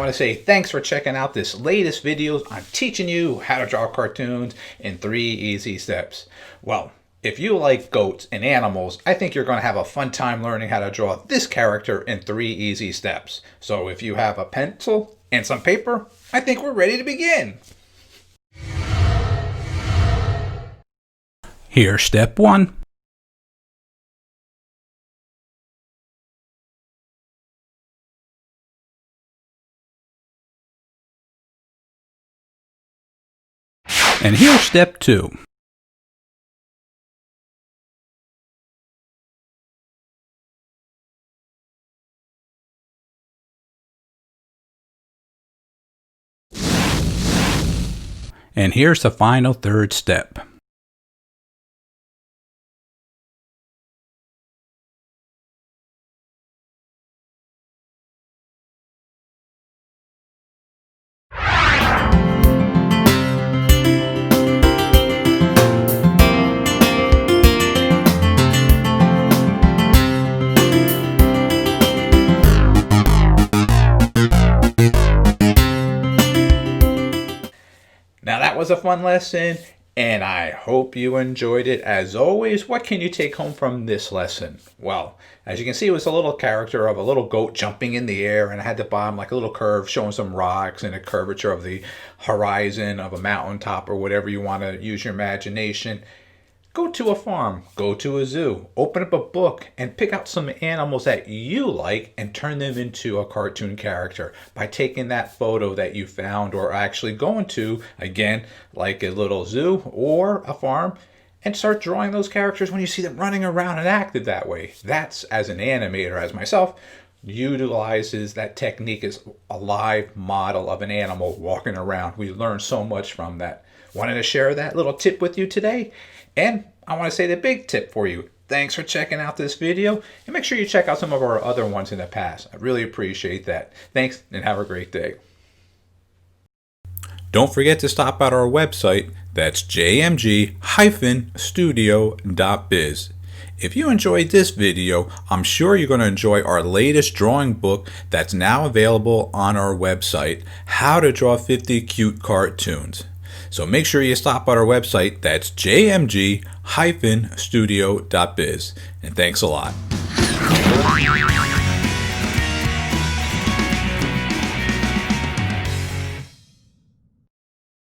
want to say thanks for checking out this latest video on teaching you how to draw cartoons in 3 easy steps. Well, if you like goats and animals, I think you're going to have a fun time learning how to draw this character in 3 easy steps. So if you have a pencil and some paper, I think we're ready to begin. Here's step 1. And here's step 2. And here's the final 3rd step. Now that was a fun lesson, and I hope you enjoyed it. As always, what can you take home from this lesson? Well, as you can see, it was a little character of a little goat jumping in the air, and I had the bottom like a little curve showing some rocks and a curvature of the horizon of a mountaintop or whatever you want to use your imagination. Go to a farm, go to a zoo, open up a book, and pick out some animals that you like and turn them into a cartoon character by taking that photo that you found, or actually going to, again, like a little zoo or a farm, and start drawing those characters when you see them running around and acted that way. That's, as an animator, as myself, utilizes that technique as a live model of an animal walking around. We learn so much from that. Wanted to share that little tip with you today. And I want to say the big tip for you. Thanks for checking out this video, and make sure you check out some of our other ones in the past. I really appreciate that. Thanks, and have a great day. Don't forget to stop at our website. That's jmg-studio.biz. If you enjoyed this video, I'm sure you're going to enjoy our latest drawing book that's now available on our website, How to Draw 50 Cute Cartoons. So make sure you stop at our website. That's jmg-studio.biz. And thanks a lot.